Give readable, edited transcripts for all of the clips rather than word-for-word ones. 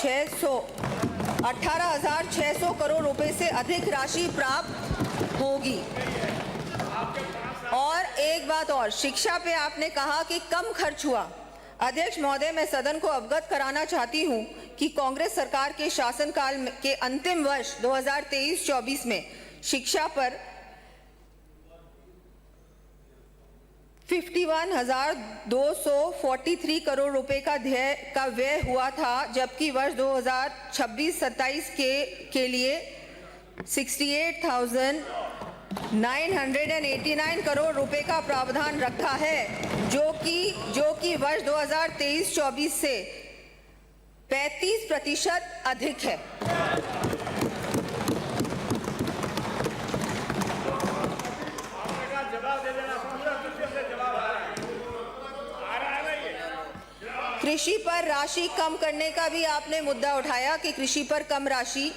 18,600 करोड़ रुपए से अधिक राशि प्राप्त होगी। और एक बात और, शिक्षा पे आपने कहा कि कम खर्च हुआ। अध्यक्ष महोदय, मैं सदन को अवगत कराना चाहती हूं कि कांग्रेस सरकार के शासनकाल के अंतिम वर्ष 2023-24 में शिक्षा पर 51,243 करोड़ रुपए का व्यय हुआ था, जबकि वर्ष 2026-27 के लिए 68,989 करोड़ रुपए का प्रावधान रखा है, जो कि वर्ष 2023-24 से 35% अधिक है। कृषि पर राशि कम करने का भी आपने मुद्दा उठाया कि कृषि पर कम राशि।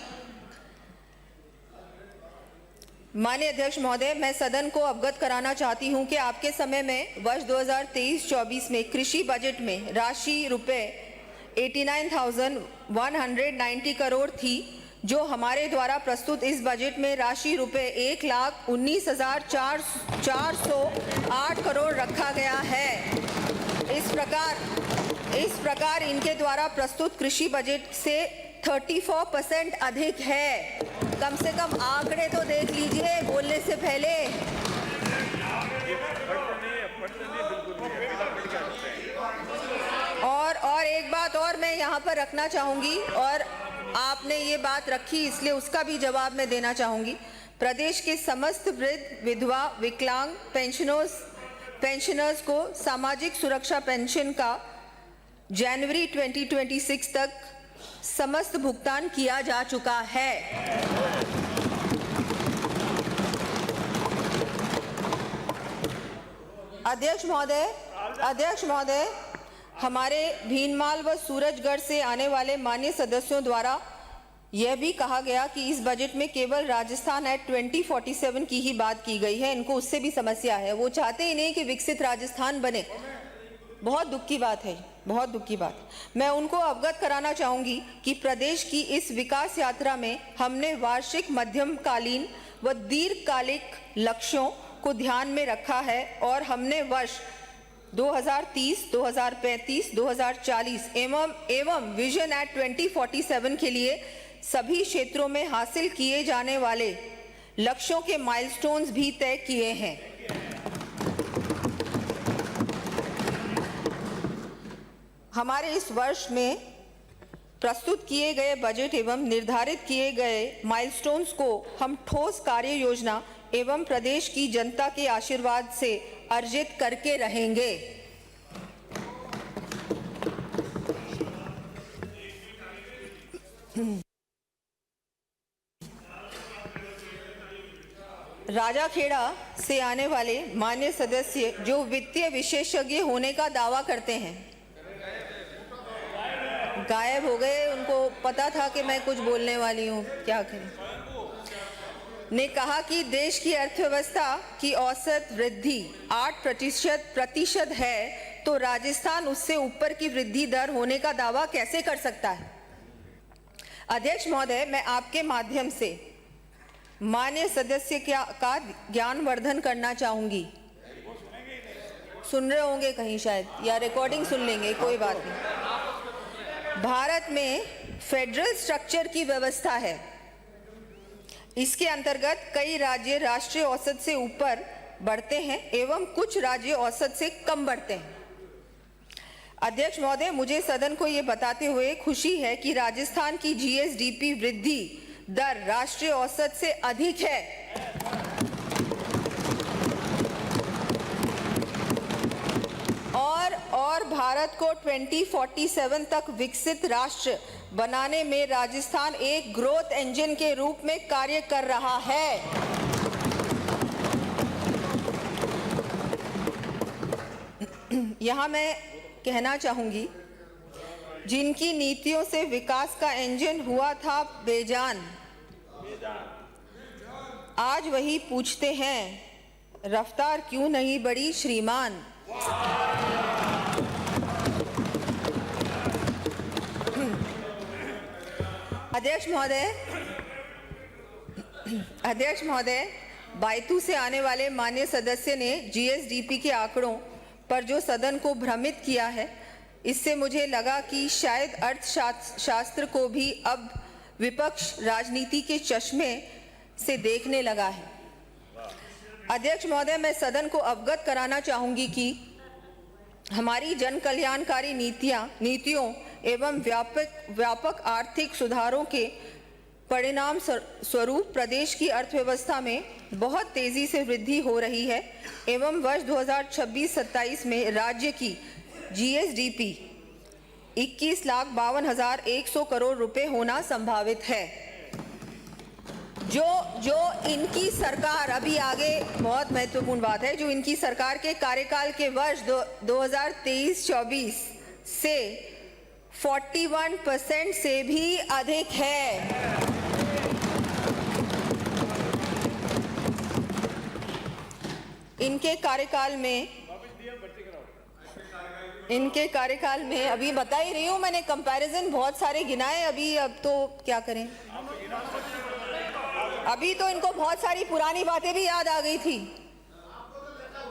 माननीय अध्यक्ष महोदय, मैं सदन को अवगत कराना चाहती हूं कि आपके समय में वर्ष 2023-24 में कृषि बजट में राशि रुपए 89,190 करोड़ थी, जो हमारे द्वारा प्रस्तुत इस बजट में राशि रुपए 1,19,408 करोड़ रखा गया है। इस प्रकार इनके द्वारा प्रस्तुत कृषि बजट से 34% अधिक है। कम से कम आंकड़े तो देख लीजिए बोलने से पहले। और एक बात और मैं यहाँ पर रखना चाहूँगी, और आपने ये बात रखी इसलिए उसका भी जवाब मैं देना चाहूँगी। प्रदेश के समस्त वृद्ध, विधवा, विकलांग पेंशनर्स को सामाजिक सुरक्षा पेंशन का जनवरी 2026 तक समस्त भुगतान किया जा चुका है। अध्यक्ष महोदय, हमारे भीनमाल व सूरजगढ़ से आने वाले माननीय सदस्यों द्वारा यह भी कहा गया कि इस बजट में केवल राजस्थान एक्ट 2047 की ही बात की गई है। इनको उससे भी समस्या है, वो चाहते ही नहीं कि विकसित राजस्थान बने। बहुत दुख की बात है, बहुत दुख की बात। मैं उनको अवगत कराना चाहूंगी कि प्रदेश की इस विकास यात्रा में हमने वार्षिक, मध्यमकालीन व दीर्घकालिक लक्ष्यों को ध्यान में रखा है, और हमने वर्ष 2030, 2035, 2040 एवं विजन एक्ट 2047 के लिए सभी क्षेत्रों में हासिल किए जाने वाले लक्ष्यों के माइलस्टोन्स भी तय किए हैं। हमारे इस वर्ष में प्रस्तुत किए गए बजट एवं निर्धारित किए गए माइलस्टोन्स को हम ठोस कार्य योजना एवं प्रदेश की जनता के आशीर्वाद से अर्जित करके रहेंगे। राजाखेड़ा से आने वाले माननीय सदस्य जो वित्तीय विशेषज्ञ होने का दावा करते हैं, गायब हो गए, उनको पता था कि मैं कुछ बोलने वाली हूँ, क्या करें, ने कहा कि देश की अर्थव्यवस्था की औसत वृद्धि 8% है, तो राजस्थान उससे ऊपर की वृद्धि दर होने का दावा कैसे कर सकता है। अध्यक्ष महोदय, मैं आपके माध्यम से माननीय सदस्य का ज्ञानवर्धन करना चाहूंगी। सुन रहे होंगे कहीं शायद, या रिकॉर्डिंग सुन लेंगे, कोई बात नहीं। भारत में फेडरल स्ट्रक्चर की व्यवस्था है। इसके अंतर्गत कई राज्य राष्ट्रीय औसत से ऊपर बढ़ते हैं एवं कुछ राज्य औसत से कम बढ़ते हैं। अध्यक्ष महोदय, मुझे सदन को ये बताते हुए खुशी है कि राजस्थान की जीएसडीपी वृद्धि दर राष्ट्रीय औसत से अधिक है। और भारत को 2047 तक विकसित राष्ट्र बनाने में राजस्थान एक ग्रोथ इंजन के रूप में कार्य कर रहा है। यहाँ मैं कहना चाहूंगी, जिनकी नीतियों से विकास का इंजन हुआ था बेजान, आज वही पूछते हैं रफ्तार क्यों नहीं बढ़ी श्रीमान। अध्यक्ष महोदय, बायतू से आने वाले माननीय सदस्य ने जीएसडीपी के आंकड़ों पर जो सदन को भ्रमित किया है, इससे मुझे लगा कि शायद अर्थशास्त्र को भी अब विपक्ष राजनीति के चश्मे से देखने लगा है। अध्यक्ष महोदय, मैं सदन को अवगत कराना चाहूंगी कि हमारी जन कल्याणकारी नीतियों एवं व्यापक आर्थिक सुधारों के परिणाम स्वरूप प्रदेश की अर्थव्यवस्था में बहुत तेजी से वृद्धि हो रही है एवं वर्ष 2026-27 में राज्य की जीएसडीपी 21,52,100 करोड़ रुपए होना संभावित है। जो इनकी सरकार, अभी आगे बहुत महत्वपूर्ण बात है, जो इनकी सरकार के कार्यकाल के वर्ष 2023-24 से 41% से भी अधिक है। इनके कार्यकाल में अभी बता ही रही हूं मैंने, कंपैरिजन बहुत सारे गिनाए अभी, अब तो क्या करें, अभी तो इनको बहुत सारी पुरानी बातें भी याद आ गई थी।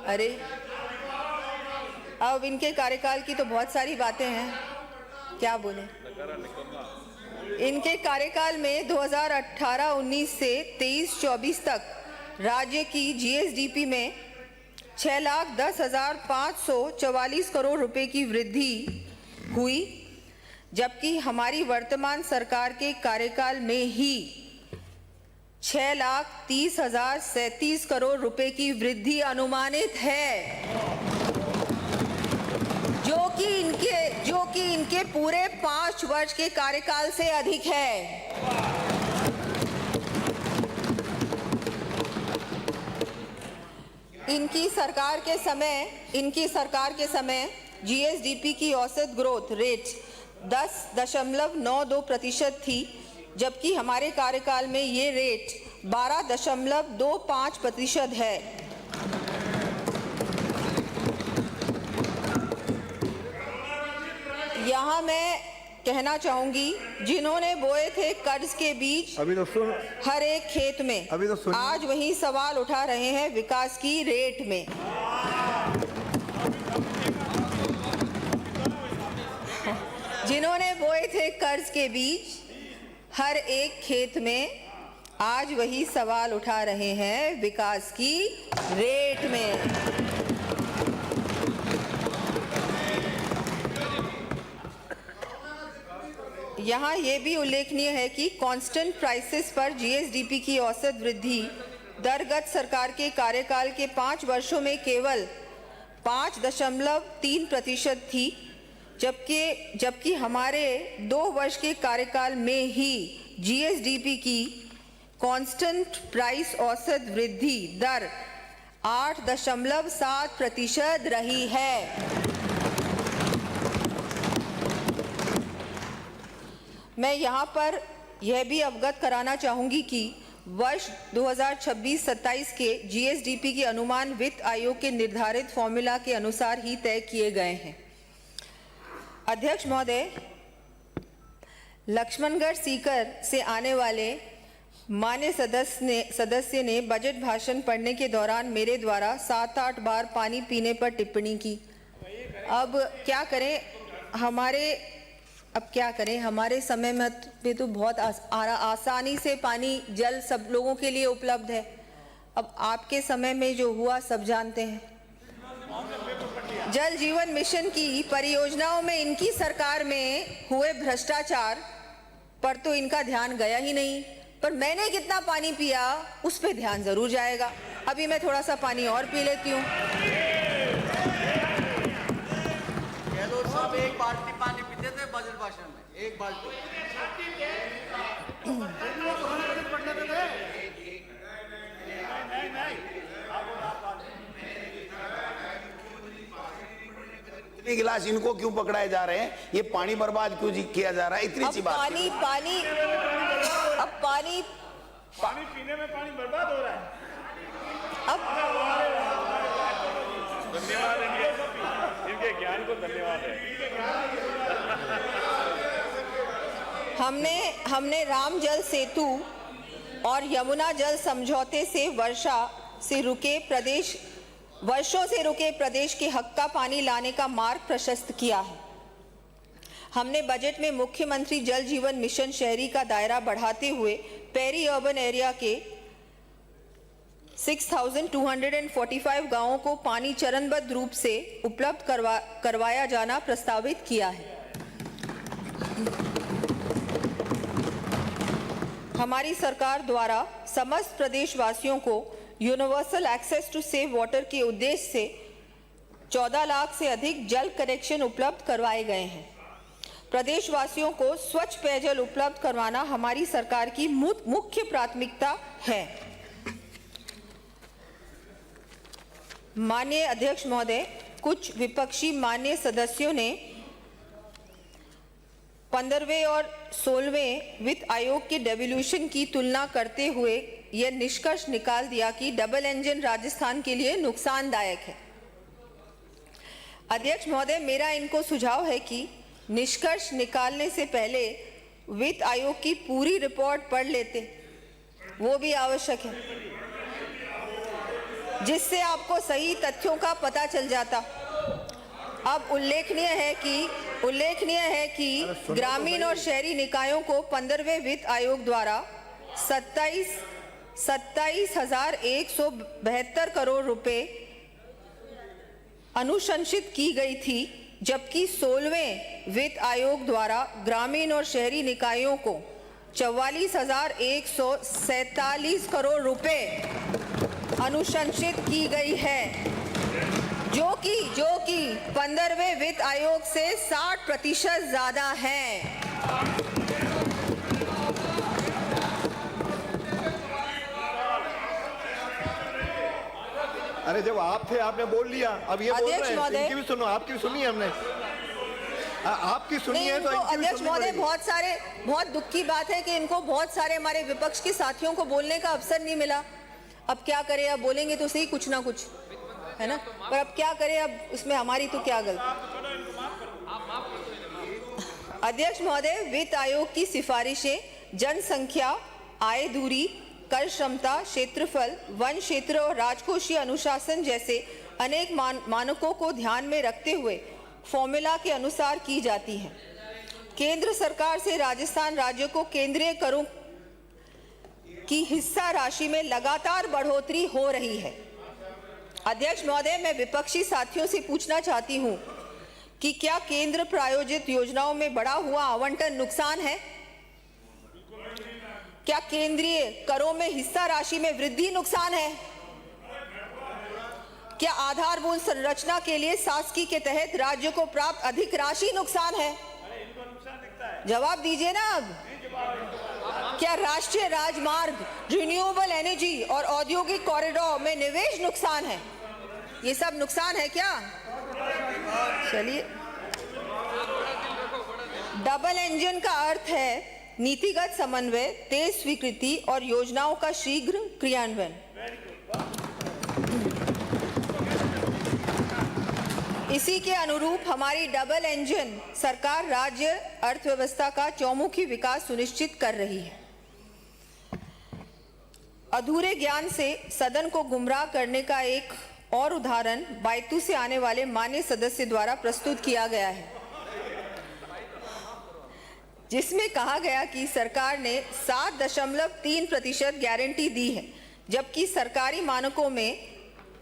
अरे अब इनके कार्यकाल की तो बहुत सारी बातें हैं, क्या बोले। इनके कार्यकाल में 2018-19 से 23-24 तक राज्य की जीएसडीपी में 6,10,544 करोड़ रुपए की वृद्धि हुई, जबकि हमारी वर्तमान सरकार के कार्यकाल में ही 6,30,037 करोड़ रुपए की वृद्धि अनुमानित है, जो कि इनके पूरे 5 वर्ष के कार्यकाल से अधिक है। इनकी सरकार के समय जीएसडीपी की औसत ग्रोथ रेट 10.92% थी, जबकि हमारे कार्यकाल में ये रेट 12.25% है। यहाँ मैं कहना चाहूंगी, जिन्होंने बोए थे कर्ज के बीज अभी तो सुन, हर एक खेत में, अभी तो सुन, आज वही सवाल उठा रहे हैं विकास की रेट में। जिन्होंने बोए थे कर्ज के बीज हर एक खेत में, आज वही सवाल उठा रहे हैं विकास की रेट में। यहाँ ये भी उल्लेखनीय है कि कांस्टेंट प्राइसेस पर जीएसडीपी की औसत वृद्धि दर गत सरकार के कार्यकाल के 5 वर्षों में केवल 5.3% थी, जबकि हमारे 2 वर्ष के कार्यकाल में ही जीएसडीपी की कांस्टेंट प्राइस औसत वृद्धि दर 8.7% रही है। मैं यहाँ पर यह भी अवगत कराना चाहूँगी कि वर्ष 2026-27 के जीएसडीपी के अनुमान वित्त आयोग के निर्धारित फॉर्मूला के अनुसार ही तय किए गए हैं। अध्यक्ष महोदय, लक्ष्मणगढ़ सीकर से आने वाले माननीय सदस्य ने बजट भाषण पढ़ने के दौरान मेरे द्वारा 7-8 बार पानी पीने पर टिप्पणी की। अब क्या करें, हमारे समय में तो बहुत आसानी से पानी जल सब लोगों के लिए उपलब्ध है। अब आपके समय में जो हुआ सब जानते हैं। जल जीवन मिशन की परियोजनाओं में इनकी सरकार में हुए भ्रष्टाचार पर तो इनका ध्यान गया ही नहीं, पर मैंने कितना पानी पिया उस पे ध्यान जरूर जाएगा। अभी मैं थोड़ा सा पानी और पी लेती हूँ। सब एक बाल्टी पानी पीते थे बजट भाषण में, एक बाल्टी। इतने गिलास इनको क्यों पकड़ाए जा रहे हैं? ये पानी बर्बाद क्यों किया जा रहा है? इतनी सी बात। पानी पीने में पानी बर्बाद हो रहा है। धन्यवाद इनके ज्ञान को, धन्यवाद है। हमने राम जल सेतु और यमुना जल समझौते से वर्षों से रुके प्रदेश के हक का पानी लाने का मार्ग प्रशस्त किया है। हमने बजट में मुख्यमंत्री जल जीवन मिशन शहरी का दायरा बढ़ाते हुए पेरी अर्बन एरिया के 6,245 गांवों को पानी चरणबद्ध रूप से उपलब्ध करवाया जाना प्रस्तावित किया है। हमारी सरकार द्वारा समस्त प्रदेशवासियों को universal access to save water के उद्देश्य से 14 लाख से अधिक जल कनेक्शन उपलब्ध करवाए गए हैं। प्रदेशवासियों को स्वच्छ पेयजल उपलब्ध करवाना हमारी सरकार की मुख्य प्राथमिकता है। माननीय अध्यक्ष महोदय, कुछ विपक्षी माननीय सदस्यों ने 15वें और 16वें वित्त आयोग के डेवोल्यूशन की तुलना करते हुए यह निष्कर्ष निकाल दिया कि डबल इंजन राजस्थान के लिए नुकसानदायक है। अध्यक्ष महोदय, मेरा इनको सुझाव है कि निष्कर्ष निकालने से पहले वित्त आयोग की पूरी रिपोर्ट पढ़ लेते, वो भी आवश्यक है, जिससे आपको सही तथ्यों का पता चल जाता। अब उल्लेखनीय है कि ग्रामीण और शहरी निकायों को 15वें वित्त आयोग द्वारा 27,172 करोड़ रुपए अनुशंसित की गई थी, जबकि 16वें वित्त आयोग द्वारा ग्रामीण और शहरी निकायों को 44,147 करोड़ रुपए अनुशंसित की गई है, जो कि 15वें वित्त आयोग से 60% ज्यादा है। अरे जब आप थे आपने बोल लिया, अब ये बोल रहे हैं, इनकी भी सुनो, आपकी भी सुनी हमने, आपकी सुनी है तो अध्यक्ष महोदय, बहुत दुख की बात है कि इनको बहुत सारे हमारे विपक्ष के साथियों को बोलने का अवसर नहीं मिला। अब क्या करें, अब बोलेंगे तो सही कुछ ना कुछ, है ना, पर अब क्या करें, अब उसमें हमारी तो क्या गलती। अध्यक्ष महोदय, वित्त आयोग की सिफारिशें जनसंख्या, आय दूरी, कर क्षमता, क्षेत्रफल, वन क्षेत्र और राजकोषीय अनुशासन जैसे अनेक मानकों को ध्यान में रखते हुए फॉर्मूला के अनुसार की जाती है। केंद्र सरकार से राजस्थान राज्य को केंद्रीय करों की हिस्सा राशि में लगातार बढ़ोतरी हो रही है। अध्यक्ष महोदय, मैं विपक्षी साथियों से पूछना चाहती हूं कि क्या केंद्र प्रायोजित योजनाओं में बढ़ा हुआ आवंटन नुकसान है? क्या केंद्रीय करों में हिस्सा राशि में वृद्धि नुकसान है? क्या आधारभूत संरचना के लिए शासकीय के तहत राज्य को प्राप्त अधिक राशि नुकसान है? जवाब दीजिए ना। अब क्या राष्ट्रीय राजमार्ग, रिन्यूएबल एनर्जी और औद्योगिक कॉरिडोर में निवेश नुकसान है? ये सब नुकसान है क्या? चलिए, डबल इंजन का अर्थ है नीतिगत समन्वय, तेज स्वीकृति और योजनाओं का शीघ्र क्रियान्वयन। इसी के अनुरूप हमारी डबल इंजन सरकार राज्य अर्थव्यवस्था का चौमुखी विकास सुनिश्चित कर रही है। अधूरे ज्ञान से सदन को गुमराह करने का एक और उदाहरण बायतू से आने वाले माननीय सदस्य द्वारा प्रस्तुत किया गया है, जिसमें कहा गया कि सरकार ने 7.3% गारंटी दी है, जबकि सरकारी मानकों में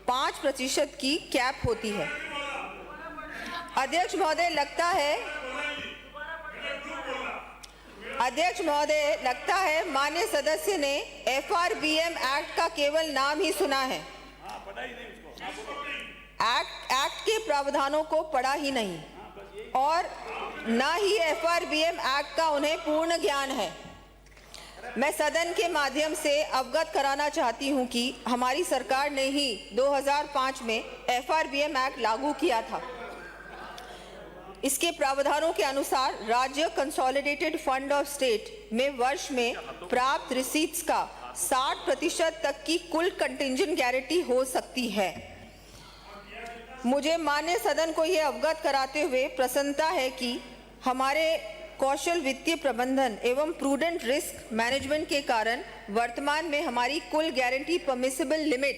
5% की कैप होती है। अध्यक्ष महोदय, लगता है माननीय सदस्य ने FRBM एक्ट का केवल नाम ही सुना है, एक्ट के प्रावधानों को पढ़ा ही नहीं और ना ही FRBM एक्ट का उन्हें पूर्ण ज्ञान है। मैं सदन के माध्यम से अवगत कराना चाहती हूं कि हमारी सरकार ने ही 2005 में FRBM एक्ट लागू किया था। इसके प्रावधानों के अनुसार राज्य कंसोलिडेटेड फंड ऑफ स्टेट में वर्ष में प्राप्त रिसीट्स का 60% तक की कुल कंटिंजेंट गारंटी हो सकती है। मुझे माननीय सदन को यह अवगत कराते हुए प्रसन्नता है कि हमारे कौशल वित्तीय प्रबंधन एवं प्रूडेंट रिस्क मैनेजमेंट के कारण वर्तमान में हमारी कुल गारंटी परमिसिबल लिमिट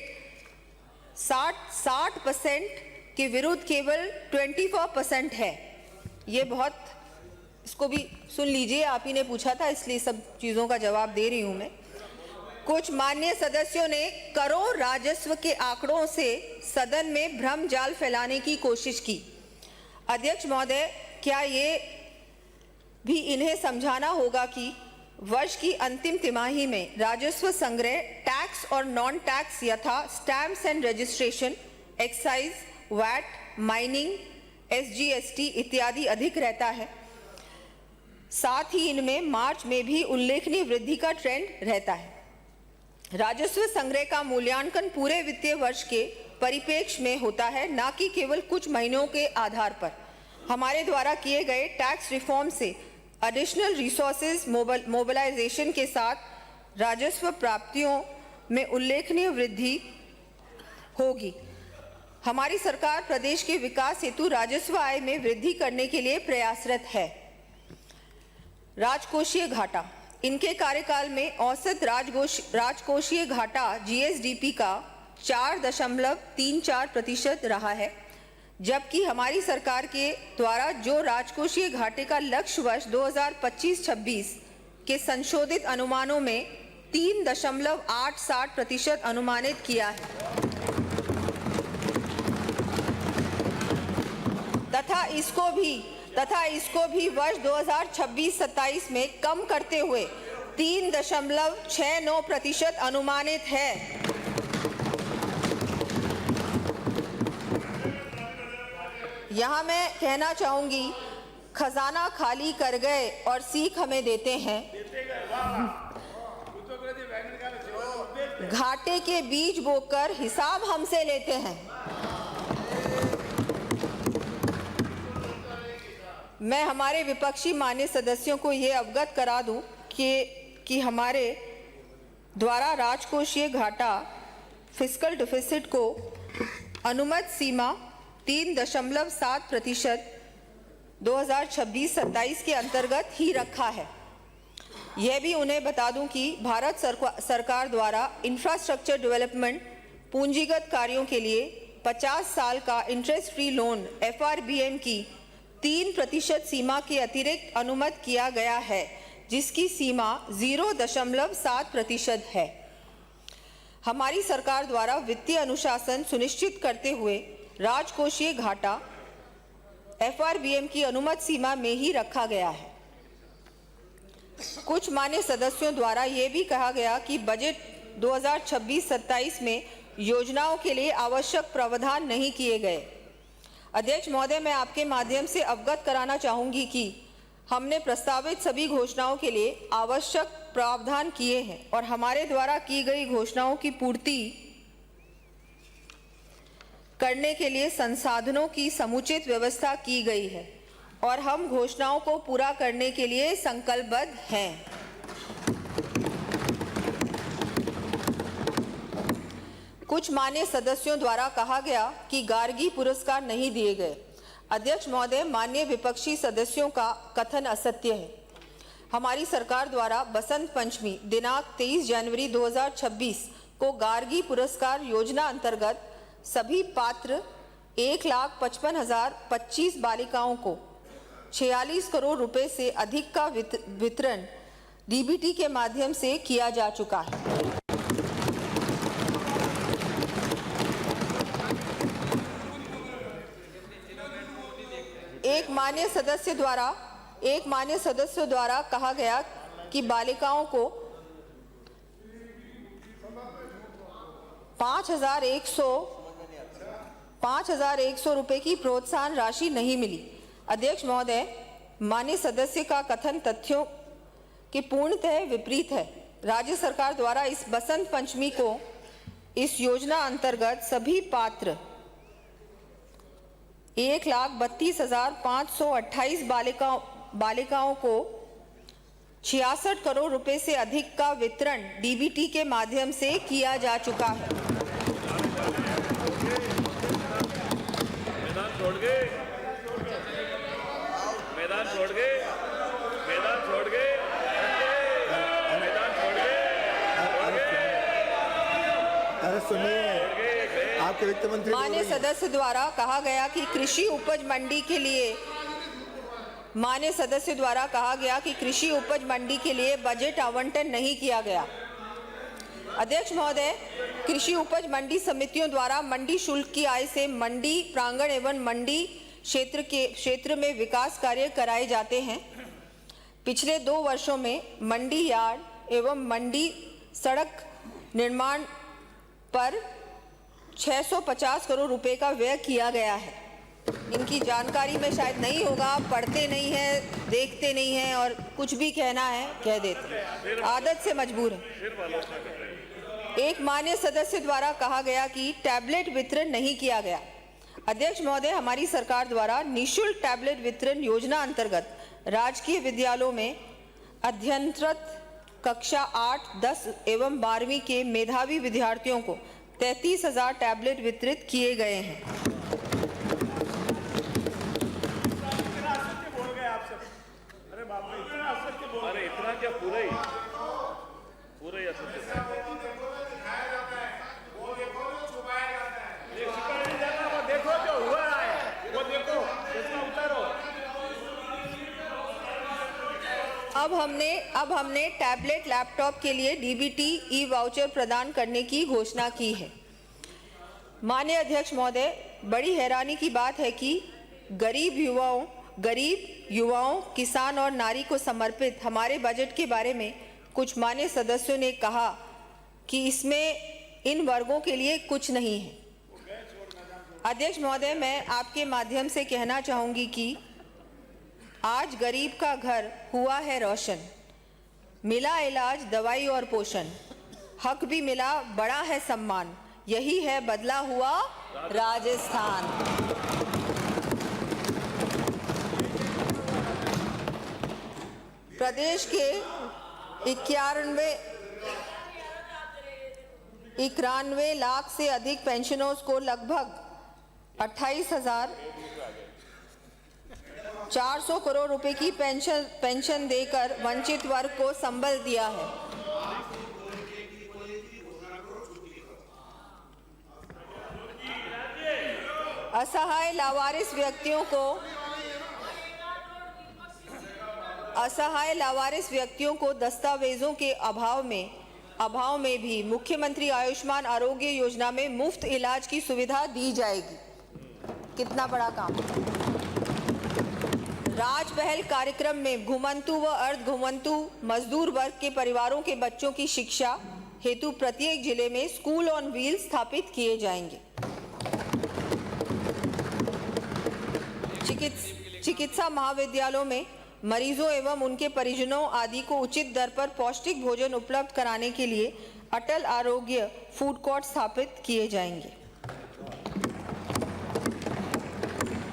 60% के विरुद्ध केवल 24% है। ये बहुत, इसको भी सुन लीजिए, आप ही ने पूछा था इसलिए सब चीज़ों का जवाब दे रही हूँ मैं। कुछ माननीय सदस्यों ने करोड़ राजस्व के आंकड़ों से सदन में भ्रम जाल फैलाने की कोशिश की। अध्यक्ष महोदय, क्या ये भी इन्हें समझाना होगा कि वर्ष की अंतिम तिमाही में राजस्व संग्रह टैक्स और नॉन टैक्स यथा stamps and registration, excise, VAT, mining, SGST इत्यादि अधिक रहता है। साथ ही इनमें मार्च में भी उल्लेखनीय वृद्धि का ट्रेंड रहता है। राजस्व संग्रह का मूल्यांकन पूरे वित्तीय वर्ष के परिप्रेक्ष्य में होता है, न कि केवल कुछ महीनों के आधार पर। हमारे द्वारा किए गए टैक्स रिफॉर्म से एडिशनल रिसोर्सेज मोबिलाइजेशन के साथ राजस्व प्राप्तियों में उल्लेखनीय वृद्धि होगी। हमारी सरकार प्रदेश के विकास हेतु राजस्व आय में वृद्धि करने के लिए प्रयासरत है। राजकोषीय घाटा, इनके कार्यकाल में औसत राजकोषीय घाटा GSDP का 4.34% रहा है, जबकि हमारी सरकार के द्वारा जो राजकोषीय घाटे का लक्ष्य वर्ष 2025-26 के संशोधित अनुमानों में 3.87% अनुमानित किया है तथा इसको भी वर्ष 2026-27 में कम करते हुए 3.69% अनुमानित है। यहाँ मैं कहना चाहूंगी, खजाना खाली कर गए और सीख हमें देते हैं। घाटे के बीज बोकर हिसाब हमसे लेते हैं। मैं हमारे विपक्षी मान्य सदस्यों को ये अवगत करा दूं कि हमारे द्वारा राजकोषीय घाटा फिस्कल डिफिसिट को अनुमत सीमा 3.7% 2026-27 के अंतर्गत ही रखा है। यह भी उन्हें बता दूं कि भारत सरकार द्वारा इंफ्रास्ट्रक्चर डेवलपमेंट पूंजीगत कार्यों के लिए 50 साल का इंटरेस्ट फ्री लोन FRBM की 3% सीमा के अतिरिक्त अनुमत किया गया है, जिसकी सीमा 0.7% है। हमारी सरकार द्वारा वित्तीय अनुशासन सुनिश्चित करते हुए राजकोषीय घाटा FRBM की अनुमत सीमा में ही रखा गया है। कुछ मान्य सदस्यों द्वारा यह भी कहा गया कि बजट 2026-27 में योजनाओं के लिए आवश्यक प्रावधान नहीं किए गए। अध्यक्ष महोदय, मैं आपके माध्यम से अवगत कराना चाहूंगी कि हमने प्रस्तावित सभी घोषणाओं के लिए आवश्यक प्रावधान किए हैं और हमारे द्वारा की गई घोषणाओं की पूर्ति करने के लिए संसाधनों की समुचित व्यवस्था की गई है और हम घोषणाओं को पूरा करने के लिए संकल्पबद्ध हैं। कुछ मान्य सदस्यों द्वारा कहा गया कि गार्गी पुरस्कार नहीं दिए गए। अध्यक्ष महोदय, माननीय विपक्षी सदस्यों का कथन असत्य है। हमारी सरकार द्वारा बसंत पंचमी दिनांक 23 जनवरी 2026 को गार्गी पुरस्कार योजना अंतर्गत सभी पात्र 1,55,025 बालिकाओं को 46 करोड़ रुपए से अधिक का वितरण DBT के माध्यम से किया जा चुका है। एक मान्य सदस्य द्वारा कहा गया कि बालिकाओं को 5,100 रुपए की प्रोत्साहन राशि नहीं मिली। अध्यक्ष महोदय, माननीय सदस्य का कथन तथ्यों के पूर्णतः विपरीत है। राज्य सरकार द्वारा इस बसंत पंचमी को इस योजना अंतर्गत सभी पात्र 1,32,528 बालिकाओं को 66 करोड़ रुपए से अधिक का वितरण DBT के माध्यम से किया जा चुका है। मैदान छोड़ गए। सुनिए, आपके वित्त मंत्री बोल माननीय रही हैं। सदस्य द्वारा कहा गया कि कृषि उपज मंडी के लिए माननीय सदस्य द्वारा कहा गया कि कृषि उपज मंडी के लिए बजट आवंटन नहीं किया गया। अध्यक्ष महोदय, कृषि उपज मंडी समितियों द्वारा मंडी शुल्क की आय से मंडी प्रांगण एवं मंडी क्षेत्र में विकास कार्य कराए जाते हैं। पिछले 2 वर्षों में मंडी यार्ड एवं मंडी सड़क निर्माण पर 650 करोड़ रुपए का व्यय किया गया है। इनकी जानकारी में शायद नहीं होगा, पढ़ते नहीं हैं, देखते नहीं हैं और कुछ भी कहना है कह देते हैं, आदत से मजबूर है। एक माननीय सदस्य द्वारा कहा गया कि टैबलेट वितरण नहीं किया गया। अध्यक्ष महोदय, हमारी सरकार द्वारा निःशुल्क टैबलेट वितरण योजना अंतर्गत राजकीय विद्यालयों में अध्ययनरत कक्षा 8, 10 एवं 12वीं के मेधावी विद्यार्थियों को 33,000 टैबलेट वितरित किए गए हैं। बोल गए आप सब। अरे बाप रे, इतना असत्य बोल, अरे इतना क्या, पूरा ही असत्य। वो देखो जो हुआ है, वो देखो इसमें उतारो। अब हमने टैबलेट लैपटॉप के लिए डीबीटी ई वाउचर प्रदान करने की घोषणा की है। माननीय अध्यक्ष महोदय, बड़ी हैरानी की बात है कि गरीब युवाओं, किसान और नारी को समर्पित हमारे बजट के बारे में कुछ माननीय सदस्यों ने कहा कि इसमें इन वर्गों के लिए कुछ नहीं है। अध्यक्ष महोदय, मैं आपके माध्यम से कहना चाहूंगी कि आज गरीब का घर हुआ है रोशन, मिला इलाज, दवाई और पोषण, हक भी मिला, बड़ा है सम्मान, यही है बदला हुआ राजस्थान। प्रदेश के 91 लाख से अधिक पेंशनर्स को लगभग 28,400 करोड़ रुपए की पेंशन देकर वंचित वर्ग को संबल दिया है। असहाय लावारिस व्यक्तियों को दस्तावेजों के अभाव में भी मुख्यमंत्री आयुष्मान आरोग्य योजना में मुफ्त इलाज की सुविधा दी जाएगी। कितना बड़ा काम। राज पहल कार्यक्रम में घुमंतु व अर्ध घुमंतु मजदूर वर्ग के परिवारों के बच्चों की शिक्षा हेतु प्रत्येक जिले में स्कूल ऑन व्हील स्थापित किए जाएंगे। चिकित्सा महाविद्यालयों में मरीजों एवं उनके परिजनों आदि को उचित दर पर पौष्टिक भोजन उपलब्ध कराने के लिए अटल आरोग्य फूड कोर्ट स्थापित किए जाएंगे।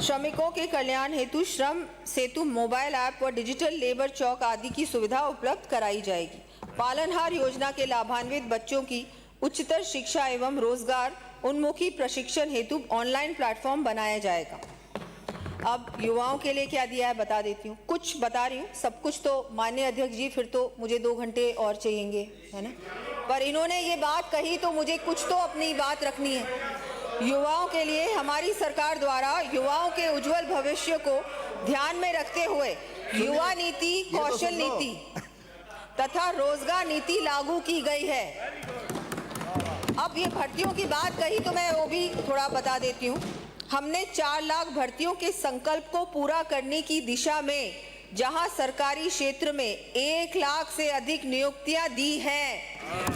श्रमिकों के कल्याण हेतु श्रम सेतु मोबाइल ऐप व डिजिटल लेबर चौक आदि की सुविधा उपलब्ध कराई जाएगी। पालनहार योजना के लाभान्वित बच्चों की उच्चतर शिक्षा एवं रोजगार उन्मुखी प्रशिक्षण हेतु ऑनलाइन प्लेटफॉर्म बनाया जाएगा। अब युवाओं के लिए क्या दिया है बता देती हूँ, कुछ बता रही हूँ, सब कुछ तो माननीय अध्यक्ष जी फिर तो मुझे 2 घंटे और चाहिएंगे, है ना, पर इन्होंने ये बात कही तो मुझे कुछ तो अपनी बात रखनी है। युवाओं के लिए हमारी सरकार द्वारा युवाओं के उज्जवल भविष्य को ध्यान में रखते हुए युवा नीति, कौशल नीति तथा रोजगार नीति लागू की गई है। अब ये भर्तियों की बात कही तो मैं वो भी थोड़ा बता देती हूँ। हमने 4 लाख भर्तियों के संकल्प को पूरा करने की दिशा में जहां सरकारी क्षेत्र में 1 लाख से अधिक नियुक्तियां दी हैं,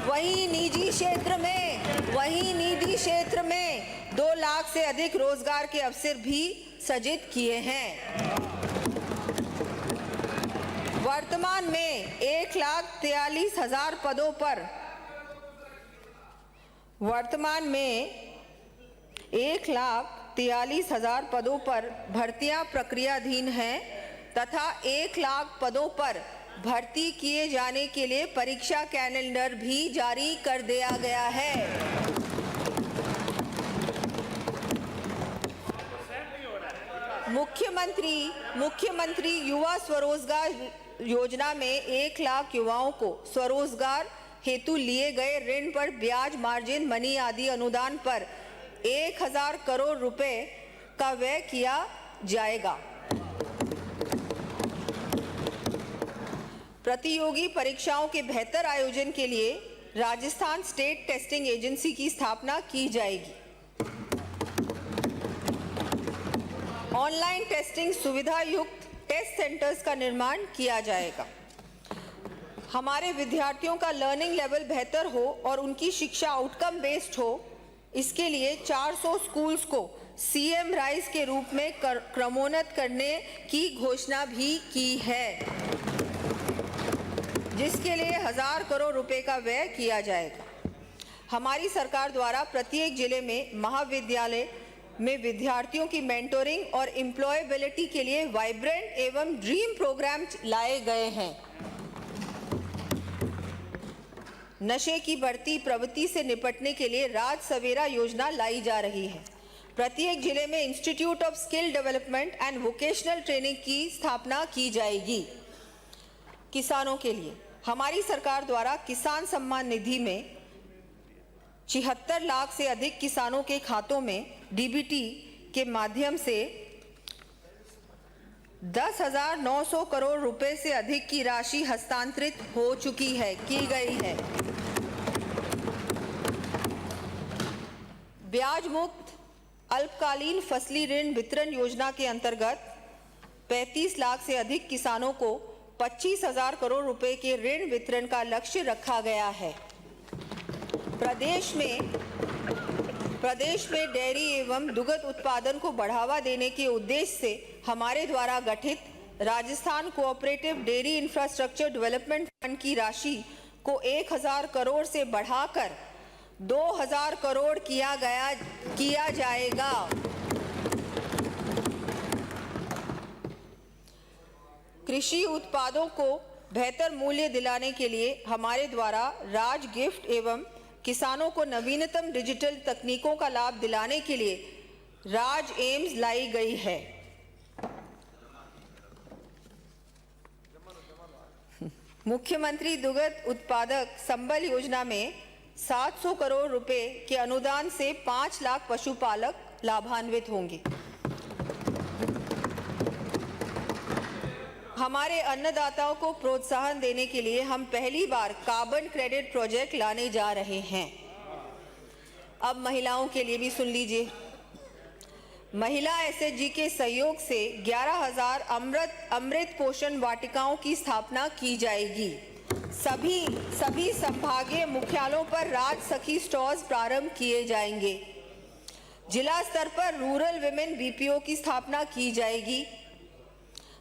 वहीं निजी क्षेत्र में 2 लाख से अधिक रोजगार के अवसर भी सृजित किए हैं। वर्तमान में 1,43,000 पदों पर 1,43,000 पदों पर भर्तियां प्रक्रियाधीन हैं तथा 1 लाख पदों पर भर्ती किए जाने के लिए परीक्षा कैलेंडर भी जारी कर दिया गया है। मुख्यमंत्री युवा स्वरोजगार योजना में 1 लाख युवाओं को स्वरोजगार हेतु लिए गए ऋण पर ब्याज, मार्जिन मनी आदि अनुदान पर 1000 करोड़ रुपए का व्यय किया जाएगा। प्रतियोगी परीक्षाओं के बेहतर आयोजन के लिए राजस्थान स्टेट टेस्टिंग एजेंसी की स्थापना की जाएगी। ऑनलाइन टेस्टिंग सुविधा युक्त टेस्ट सेंटर्स का निर्माण किया जाएगा। हमारे विद्यार्थियों का लर्निंग लेवल बेहतर हो और उनकी शिक्षा आउटकम बेस्ड हो, इसके लिए 400 स्कूल्स को सीएम राइज के रूप में क्रमोन्नत करने की घोषणा भी की है, जिसके लिए 1000 करोड़ रुपए का व्यय किया जाएगा। हमारी सरकार द्वारा प्रत्येक जिले में महाविद्यालय में विद्यार्थियों की मेंटोरिंग और एम्प्लॉयबिलिटी के लिए वाइब्रेंट एवं ड्रीम प्रोग्राम लाए गए हैं। नशे की बढ़ती प्रवृत्ति से निपटने के लिए राज सवेरा योजना लाई जा रही है। प्रत्येक जिले में institute of skill development and vocational training की स्थापना की जाएगी। किसानों के लिए हमारी सरकार द्वारा किसान सम्मान निधि में 76 लाख से अधिक किसानों के खातों में डीबीटी के माध्यम से 10,900 करोड़ रुपए से अधिक की राशि हस्तांतरित हो चुकी है, की गई है। ब्याज मुक्त अल्पकालीन फसली ऋण वितरण योजना के अंतर्गत 35 लाख से अधिक किसानों को 25,000 करोड़ रुपए के ऋण वितरण का लक्ष्य रखा गया है। प्रदेश में डेयरी एवं दुग्ध उत्पादन को बढ़ावा देने के उद्देश्य से हमारे द्वारा गठित Rajasthan cooperative dairy infrastructure development fund की राशि को 1000 करोड़ से बढ़ाकर 2000 करोड़ किया जाएगा। कृषि उत्पादों को बेहतर मूल्य दिलाने के लिए हमारे द्वारा राज गिफ्ट एवं किसानों को नवीनतम डिजिटल तकनीकों का लाभ दिलाने के लिए राज एम्स लाई गई है। मुख्यमंत्री दुग्ध उत्पादक संबल योजना में 700 करोड़ रुपए के अनुदान से 5 लाख पशुपालक लाभान्वित होंगे। हमारे अन्नदाताओं को प्रोत्साहन देने के लिए हम पहली बार कार्बन क्रेडिट प्रोजेक्ट लाने जा रहे हैं। अब महिलाओं के लिए भी सुन लीजिए। महिला एसएचजी के सहयोग से 11,000 अमृत पोषण वाटिकाओं की स्थापना की जाएगी। सभी संभागीय मुख्यालयों पर राज सखी स्टोर्स प्रारंभ किए जाएंगे। जिला स्तर पर रूरल विमेन बीपीओ की स्थापना की जाएगी।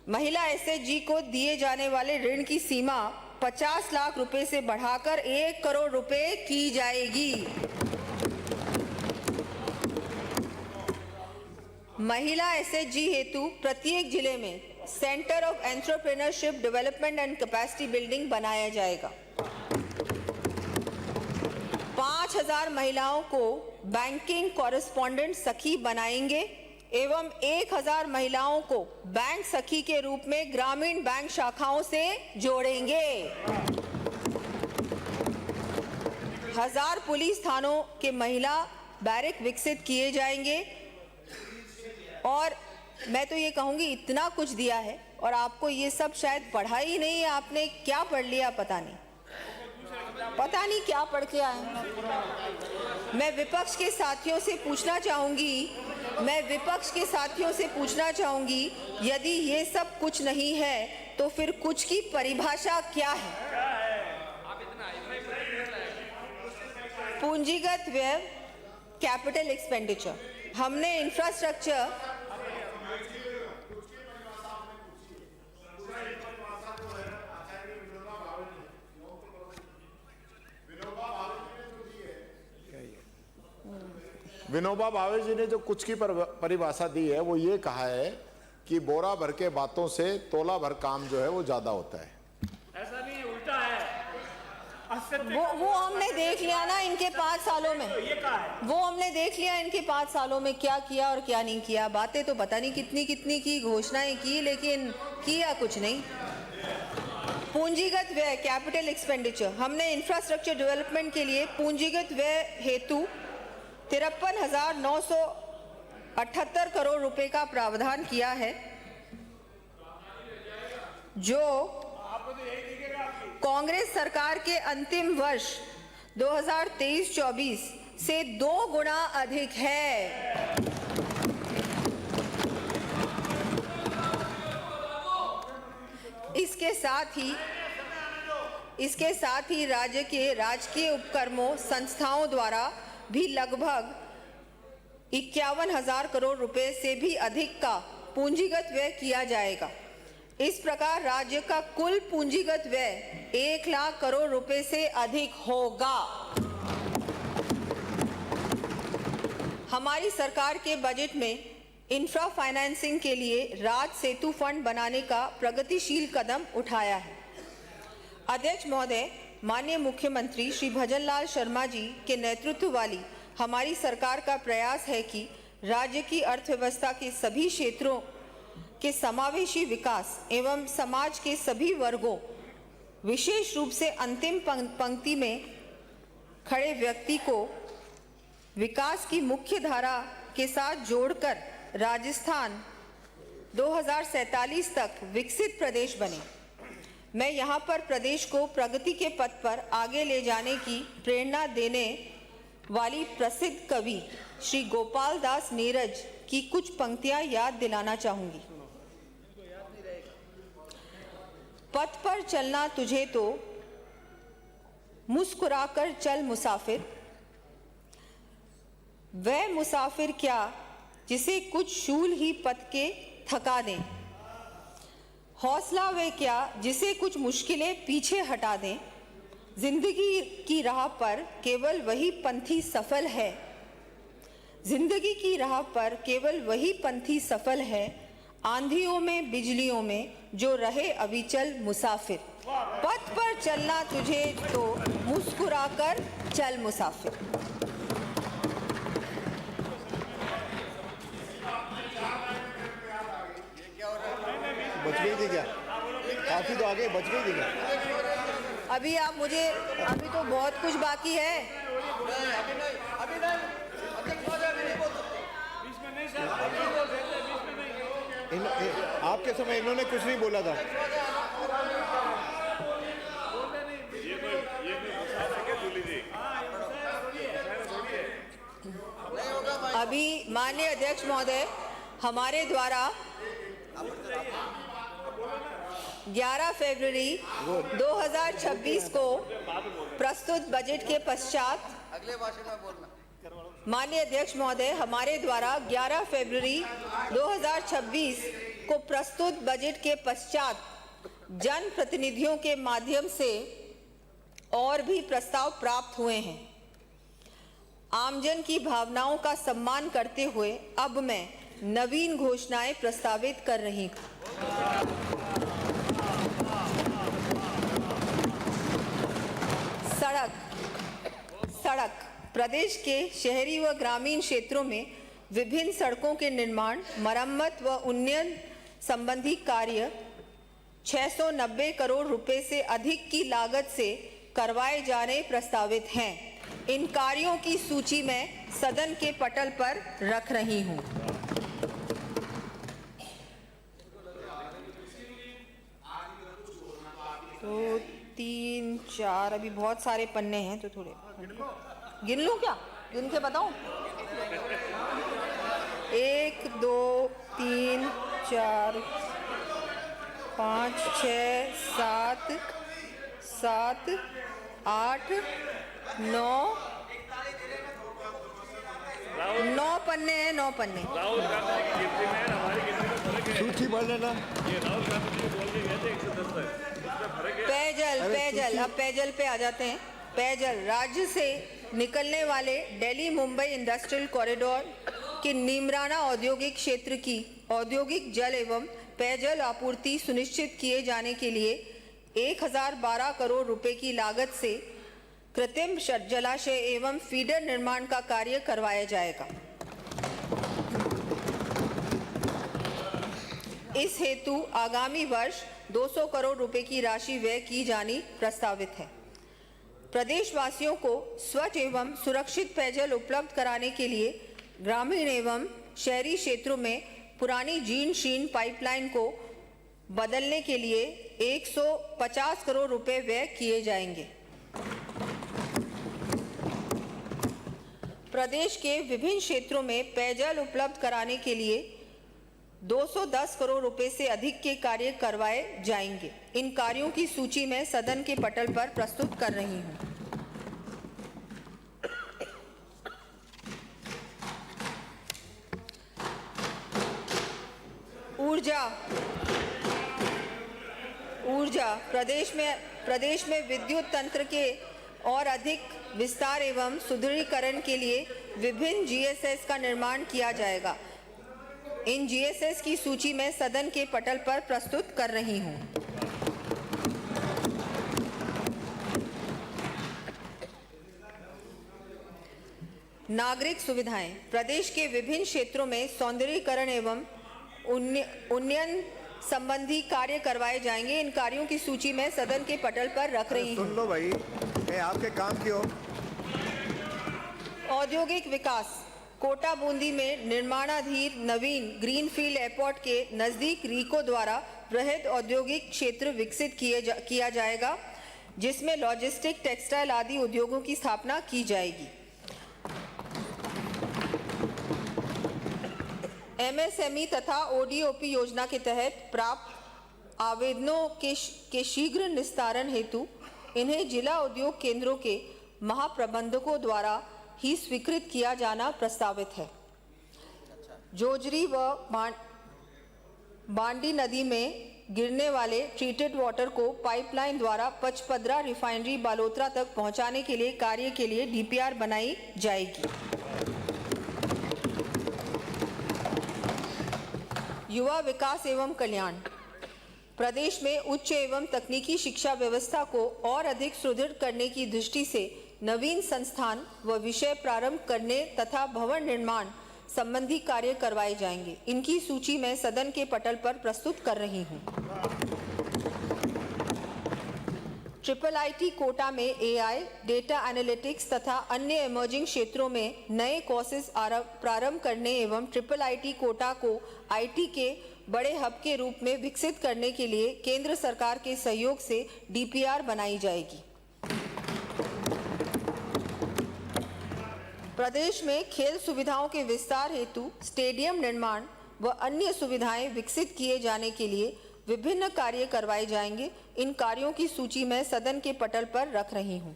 महिला एसएचजी को दिए जाने वाले ऋण की सीमा 50 लाख रुपए से बढ़ाकर 1 करोड़ रुपए की जाएगी। महिला एसएचजी हेतु प्रत्येक जिले में centre of entrepreneurship development and capacity building बनाया जाएगा। 5000 महिलाओं को बैंकिंग कॉरेस्पॉन्डेंट सखी बनाएंगे एवं 1000 महिलाओं को बैंक सखी के रूप में ग्रामीण बैंक शाखाओं से जोड़ेंगे। 1000 पुलिस थानों के महिला बैरक विकसित किए जाएंगे। और मैं तो ये कहूंगी इतना कुछ दिया है और आपको ये सब शायद पढ़ा ही नहीं है। आपने क्या पढ़ लिया पता नहीं क्या पढ़ के आए। मैं विपक्ष के साथियों से पूछना चाहूंगी यदि ये सब कुछ नहीं है तो फिर कुछ की परिभाषा क्या है? पूंजीगत व्यय, कैपिटल एक्सपेंडिचर। हमने इंफ्रास्ट्रक्चर विनोबा भावे जी ने जो कुछ की परिभाषा दी है वो ये कहा है कि बोरा भर के बातों से तोला भर काम जो है वो ज्यादा होता है। ऐसा नहीं है, उल्टा है। वो हमने देख लिया ना इनके 5 सालों में। वो हमने देख लिया इनके 5 सालों में क्या किया और क्या नहीं किया। बातें तो पता नहीं कितनी की, घोषणाएं की, लेकिन किया कुछ नहीं। पूंजीगत व्यय कैपिटल एक्सपेंडिचर, हमने इंफ्रास्ट्रक्चर डेवलपमेंट के लिए पूंजीगत व्यय हेतु 53,978 करोड़ रुपए का प्रावधान किया है, जो कांग्रेस सरकार के अंतिम वर्ष 2023-24 से 2 गुना अधिक है। इसके साथ ही राज्य के राजकीय उपक्रमों संस्थाओं द्वारा भी लगभग 51,000 करोड़ रुपए से भी अधिक का पूंजीगत व्यय किया जाएगा। इस प्रकार राज्य का कुल पूंजीगत व्यय 1 लाख करोड़ रुपए से अधिक होगा। हमारी सरकार के बजट में इंफ्रा फाइनेंसिंग के लिए राज सेतु फंड बनाने का प्रगतिशील कदम उठाया है। अध्यक्ष महोदय, माननीय मुख्यमंत्री श्री भजनलाल शर्मा जी के नेतृत्व वाली हमारी सरकार का प्रयास है कि राज्य की अर्थव्यवस्था के सभी क्षेत्रों के समावेशी विकास एवं समाज के सभी वर्गों, विशेष रूप से अंतिम पंक्ति में खड़े व्यक्ति को विकास की मुख्य धारा के साथ जोड़कर राजस्थान 2047 तक विकसित प्रदेश बने। मैं यहाँ पर प्रदेश को प्रगति के पथ पर आगे ले जाने की प्रेरणा देने वाली प्रसिद्ध कवि श्री गोपाल दास नीरज की कुछ पंक्तियां याद दिलाना चाहूंगी। पथ पर चलना तुझे तो मुस्कुराकर चल मुसाफिर, वह मुसाफिर क्या जिसे कुछ शूल ही पथ के थका दें, हौसला वह क्या जिसे कुछ मुश्किलें पीछे हटा दें। जिंदगी की राह पर केवल वही पंथी सफल है, जिंदगी की राह पर केवल वही पंथी सफल है, आंधियों में बिजलियों में जो रहे अविचल मुसाफिर। पथ पर चलना तुझे तो मुस्कुराकर चल मुसाफिर। बच गई थी क्या? काफी तो आगे बच गई थी क्या? अभी आप मुझे, अभी तो बहुत कुछ बाकी है। आपके समय इन्होंने कुछ नहीं बोला था। अभी माननीय अध्यक्ष महोदय, हमारे द्वारा 11 फरवरी 2026 को प्रस्तुत बजट के पश्चात, माननीय अध्यक्ष महोदय, हमारे द्वारा 11 फरवरी 2026 को प्रस्तुत बजट के पश्चात जन प्रतिनिधियों के माध्यम से और भी प्रस्ताव प्राप्त हुए हैं। आमजन की भावनाओं का सम्मान करते हुए अब मैं नवीन घोषणाएं प्रस्तावित कर रही हूं। सड़क प्रदेश के शहरी व ग्रामीण क्षेत्रों में विभिन्न सड़कों के निर्माण, मरम्मत व उन्नयन संबंधी कार्य 690 करोड़ रुपए से अधिक की लागत से करवाए जाने प्रस्तावित हैं। इन कार्यों की सूची मैं सदन के पटल पर रख रही हूं। तो 3, 4, अभी बहुत सारे पन्ने हैं, तो थोड़े गिन लूं क्या? गिन के बताऊं? 1, 2, 3, 4, 5, 6, 7, 8, 9 पन्ने हैं, 9 पन्ने। सूची बोल लेना। पेयजल, अब पेयजल पे आ जाते हैं। पेयजल, राज्य से निकलने वाले दिल्ली मुंबई इंडस्ट्रियल कॉरिडोर के नीमराना औद्योगिक क्षेत्र की औद्योगिक जल एवं पेयजल आपूर्ति सुनिश्चित किए जाने के लिए 1012 करोड़ रुपए की लागत से कृत्रिम जलाशय एवं फीडर निर्माण का कार्य करवाया जाएगा। इस हेतु आगामी वर्ष 200 करोड़ रुपए की राशि व्यय की जानी प्रस्तावित है। प्रदेशवासियों को स्वच्छ एवं सुरक्षित पेयजल उपलब्ध कराने के लिए ग्रामीण एवं शहरी क्षेत्रों में पुरानी जीर्ण शीर्ण पाइपलाइन को बदलने के लिए 150 करोड़ रुपए व्यय किए जाएंगे। प्रदेश के विभिन्न क्षेत्रों में पेयजल उपलब्ध कराने के लिए 210 करोड़ रुपए से अधिक के कार्य करवाए जाएंगे। इन कार्यों की सूची मैं सदन के पटल पर प्रस्तुत कर रही हूं। ऊर्जा प्रदेश में विद्युत तंत्र के और अधिक विस्तार एवं सुदृढ़ीकरण के लिए विभिन्न जीएसएस का निर्माण किया जाएगा। इन जीएसएस की सूची मैं सदन के पटल पर प्रस्तुत कर रही हूं। नागरिक सुविधाएं प्रदेश के विभिन्न क्षेत्रों में सौंदर्यीकरण एवं उन्नयन संबंधी कार्य करवाए जाएंगे। इन कार्यों की सूची में सदन के पटल पर रख रही हूं। सुन लो भाई, आपके काम की हो। औद्योगिक विकास कोटा बूंदी में निर्माणाधीन नवीन ग्रीनफील्ड एयरपोर्ट के नजदीक रीको द्वारा वृहद औद्योगिक क्षेत्र विकसित किया जाएगा, जिसमें लॉजिस्टिक, टेक्सटाइल आदि उद्योगों की स्थापना की जाएगी। एमएसएमई तथा ओडीओपी योजना के तहत प्राप्त आवेदनों के शीघ्र निस्तारण हेतु इन्हें जिला उद्योग केंद्रों के महाप्रबंधकों द्वारा ही स्वीकृत किया जाना प्रस्तावित है। जोजरी व बांडी नदी में गिरने वाले ट्रीटेड वाटर को पाइपलाइन द्वारा पचपदरा रिफाइनरी बालोतरा तक पहुंचाने के लिए कार्य के लिए डीपीआर बनाई जाएगी। युवा विकास एवं कल्याण प्रदेश में उच्च एवं तकनीकी शिक्षा व्यवस्था को और अधिक सुदृढ़ करने की दृष्टि से नवीन संस्थान व विषय प्रारंभ करने तथा भवन निर्माण संबंधी कार्य करवाए जाएंगे। इनकी सूची मैं सदन के पटल पर प्रस्तुत कर रही हूं। IIIT कोटा में एआई, डेटा एनालिटिक्स तथा अन्य इमर्जिंग क्षेत्रों में नए कोर्सेज प्रारंभ करने एवं IIIT कोटा को आईटी के बड़े हब के रूप में विकसित करने के लिए केंद्र सरकार के सहयोग से डीपीआर बनाई जाएगी। प्रदेश में खेल सुविधाओं के विस्तार हेतु स्टेडियम निर्माण व अन्य सुविधाएं विकसित किए जाने के लिए विभिन्न कार्य करवाए जाएंगे। इन कार्यों की सूची मैं सदन के पटल पर रख रही हूं।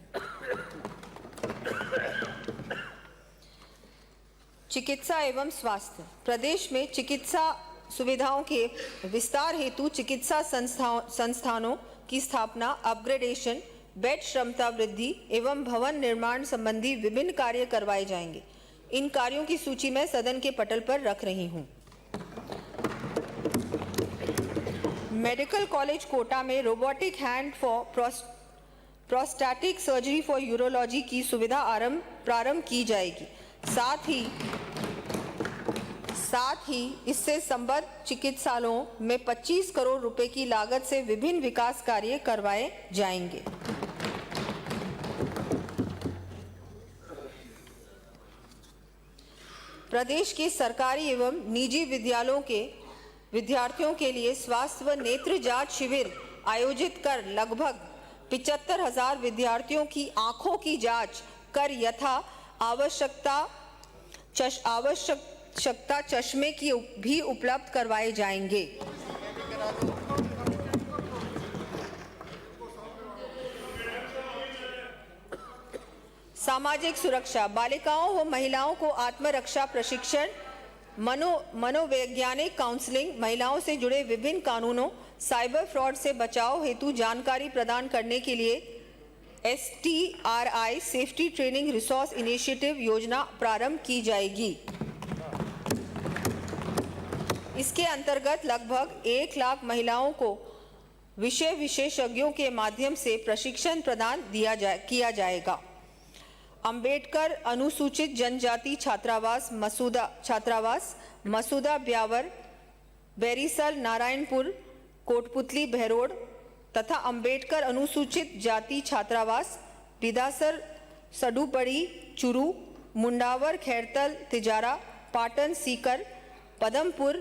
चिकित्सा एवं स्वास्थ्य प्रदेश में चिकित्सा सुविधाओं के विस्तार हेतु चिकित्सा संस्थानों की स्थापना, अपग्रेडेशन, बेड क्षमता वृद्धि एवं भवन निर्माण संबंधी विभिन्न कार्य करवाए जाएंगे। इन कार्यों की सूची मैं सदन के पटल पर रख रही हूं। मेडिकल कॉलेज कोटा में robotic hand for prostatic surgery for urology की सुविधा प्रारंभ की जाएगी। साथ ही इससे संबद्ध चिकित्सालयों में 25 करोड़ रुपए की लागत से विभिन्न विकास कार्य करवाए जाएंगे। प्रदेश के सरकारी एवं निजी विद्यालयों के विद्यार्थियों के लिए स्वास्थ्य व नेत्र जांच शिविर आयोजित कर लगभग 75,000 विद्यार्थियों की आंखों की जांच कर यथा आवश्यकता चश्मे की भी उपलब्ध करवाए जाएंगे। सामाजिक सुरक्षा बालिकाओं व महिलाओं को आत्मरक्षा प्रशिक्षण, मनोवैज्ञानिक काउंसलिंग, महिलाओं से जुड़े विभिन्न कानूनों, साइबर फ्रॉड से बचाव हेतु जानकारी प्रदान करने के लिए STRI safety training resource initiative योजना प्रारंभ की जाएगी। इसके अंतर्गत लगभग 1 लाख महिलाओं को विषय विशेषज्ञों के माध्यम से प्रशिक्षण प्रदान किया जाएगा। अंबेडकर अनुसूचित जनजाति छात्रावास मसूदा ब्यावर, बेरीसल, नारायणपुर कोटपुतली बहरोड तथा अंबेडकर अनुसूचित जाति छात्रावास, रिदासर सडुपड़ी चुरू, मुंडावर खैरतल तिजारा, पाटन सीकर, पदमपुर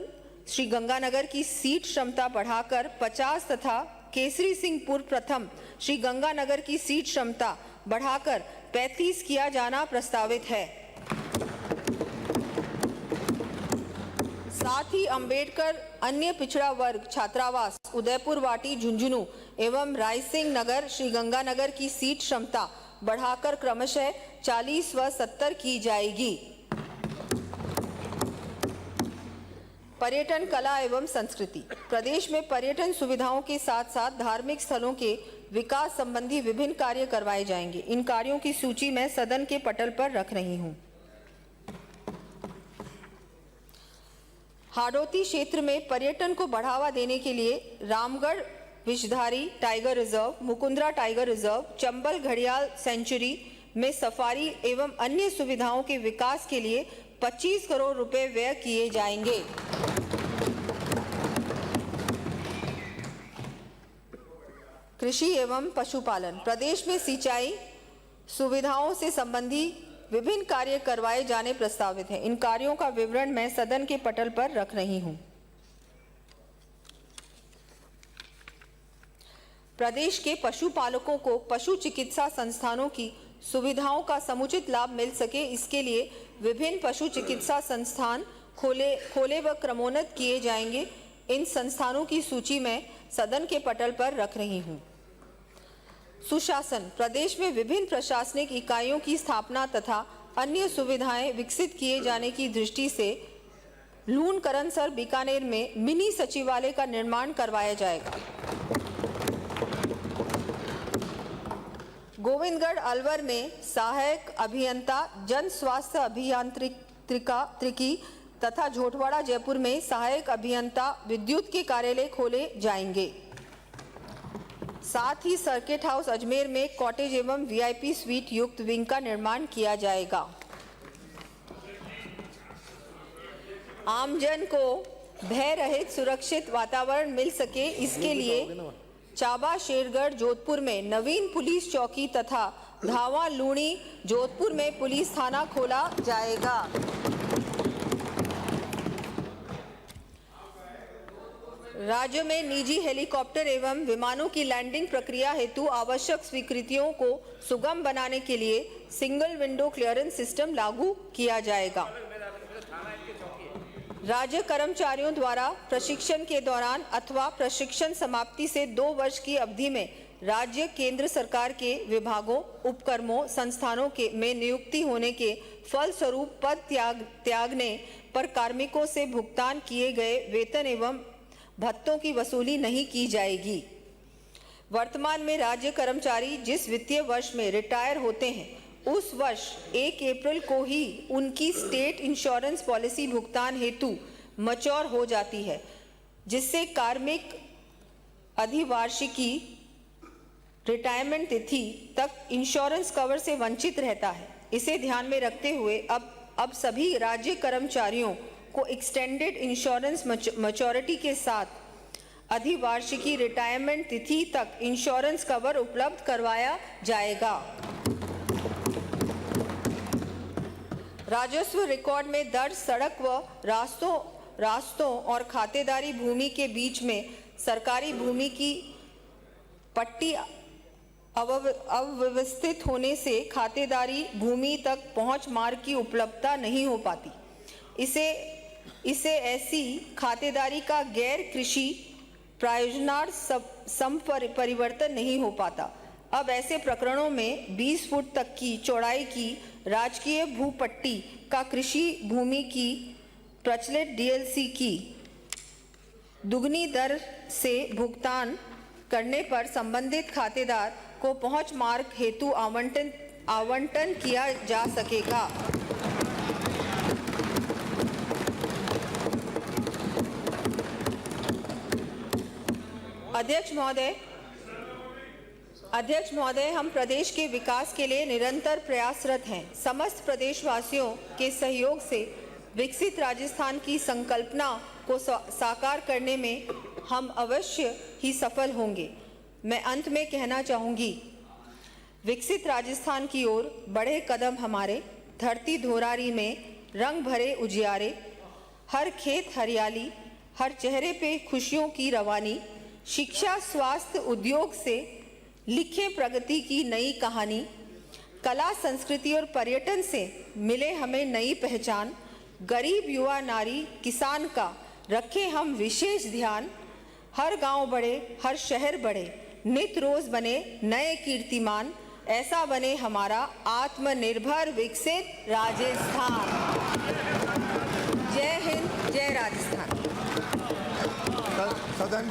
श्री गंगानगर की सीट क्षमता बढ़ाकर 50 तथा केसरी सिंहपुर प्रथम श्री गंगानगर की सीट क्षमता बढ़ाकर 35 किया जाना प्रस्तावित है। साथ ही अंबेडकर अन्य पिछड़ा वर्ग छात्रावास उदयपुर वाटी झुंझुनू एवं रायसिंह नगर श्री गंगानगर की सीट क्षमता बढ़ाकर क्रमशः 40 व 70 की जाएगी। पर्यटन कला एवं संस्कृति। प्रदेश में पर्यटन सुविधाओं के साथ साथ धार्मिक स्थलों के विकास संबंधी विभिन्न कार्य करवाए जाएंगे। इन कार्यों की सूची मैं सदन के पटल पर रख रही हूं। हाड़ौती क्षेत्र में पर्यटन को बढ़ावा देने के लिए Ramgarh Vishdhari tiger reserve, Mukundra tiger reserve, Chambal घड़ियाल सेंचुरी में सफारी एवं अन्य सुविधाओं के विकास के लिए 25 करोड़ रुपए व्यय किए जाएंगे। कृषि एवं पशुपालन। प्रदेश में सिंचाई सुविधाओं से संबंधी विभिन्न कार्य करवाए जाने प्रस्तावित हैं। इन कार्यों का विवरण मैं सदन के पटल पर रख रही हूं। प्रदेश के पशुपालकों को पशु चिकित्सा संस्थानों की सुविधाओं का समुचित लाभ मिल सके, इसके लिए विभिन्न पशु चिकित्सा संस्थान खोले व क्रमोन्नत किए जाएंगे। इन संस्थानों की सूची मैं सदन के पटल पर रख रही हूं। सुशासन। प्रदेश में विभिन्न प्रशासनिक इकाइयों की स्थापना तथा अन्य सुविधाएं विकसित किए जाने की दृष्टि से लूणकरणसर बीकानेर में मिनी सचिवालय का निर्माण करवाया जाएगा। गोविंदगढ़ अलवर में सहायक अभियंता जन स्वास्थ्य अभियांत्रिकी तथा झोटवाड़ा जयपुर में सहायक अभियंता विद्युत के कार्यालय खोले जाएंगे। साथ ही सर्किट हाउस अजमेर में कॉटेज एवं वीआईपी स्वीट युक्त विंग का निर्माण किया जाएगा। आमजन को भय रहित सुरक्षित वातावरण मिल सके, इसके लिए चाबा शेरगढ़ जोधपुर में नवीन पुलिस चौकी तथा धावा लूणी जोधपुर में पुलिस थाना खोला जाएगा। राज्य में निजी हेलीकॉप्टर एवं विमानों की लैंडिंग प्रक्रिया हेतु आवश्यक स्वीकृतियों को सुगम बनाने के लिए सिंगल विंडो क्लियरेंस सिस्टम लागू किया जाएगा। राज्य कर्मचारियों द्वारा प्रशिक्षण के दौरान अथवा प्रशिक्षण समाप्ति से 2 वर्ष की अवधि में राज्य केंद्र सरकार के विभागों, उपक्रमों, संस्थानों के में नियुक्ति होने के फलस्वरूप पद त्यागने पर कार्मिकों से भुगतान किए गए वेतन एवं भत्तों की वसूली नहीं की जाएगी। वर्तमान में राज्य कर्मचारी जिस वित्तीय वर्ष में रिटायर होते हैं, उस वर्ष 1 अप्रैल को ही उनकी स्टेट इंश्योरेंस पॉलिसी भुगतान हेतु मैच्योर हो जाती है, जिससे कार्मिक अधिवार्षिकी रिटायरमेंट तिथि तक इंश्योरेंस कवर से वंचित रहता है। इसे ध्यान में रखते हुए अब सभी राज्य कर्मचारियों को एक्सटेंडेड इंश्योरेंस मैच्योरिटी के साथ अधिवार्षिकी रिटायरमेंट तिथि तक इंश्योरेंस कवर उपलब्ध करवाया जाएगा। राजस्व रिकॉर्ड में दर्ज सड़क व रास्तों और खातेदारी भूमि के बीच में सरकारी भूमि की पट्टी अव्यवस्थित होने से खातेदारी भूमि तक पहुंच मार्ग की उपलब्धता नहीं हो पाती। इसे ऐसी खातेदारी का गैर कृषि प्रयोजनार्थ परिवर्तन नहीं हो पाता। अब ऐसे प्रकरणों में 20 फुट तक की चौड़ाई की राजकीय भूपट्टी का कृषि भूमि की प्रचलित डीएलसी की दुगनी दर से भुगतान करने पर संबंधित खातेदार को पहुंच मार्ग हेतु आवंटन किया जा सकेगा। अध्यक्ष महोदय, हम प्रदेश के विकास के लिए निरंतर प्रयासरत हैं। समस्त प्रदेशवासियों के सहयोग से विकसित राजस्थान की संकल्पना को साकार करने में हम अवश्य ही सफल होंगे। मैं अंत में कहना चाहूँगी, विकसित राजस्थान की ओर बढ़े कदम हमारे, धरती धोरारी में रंग भरे उजियारे, हर खेत हरियाली, हर चेहरे पे खुशियों की रवानी, शिक्षा स्वास्थ्य उद्योग से लिखे प्रगति की नई कहानी, कला संस्कृति और पर्यटन से मिले हमें नई पहचान, गरीब युवा नारी किसान का रखें हम विशेष ध्यान, हर गांव बढ़े हर शहर बढ़े, नित रोज बने नए कीर्तिमान, ऐसा बने हमारा आत्मनिर्भर विकसित राजस्थान। जय हिंद, जय राजस्थान। सदन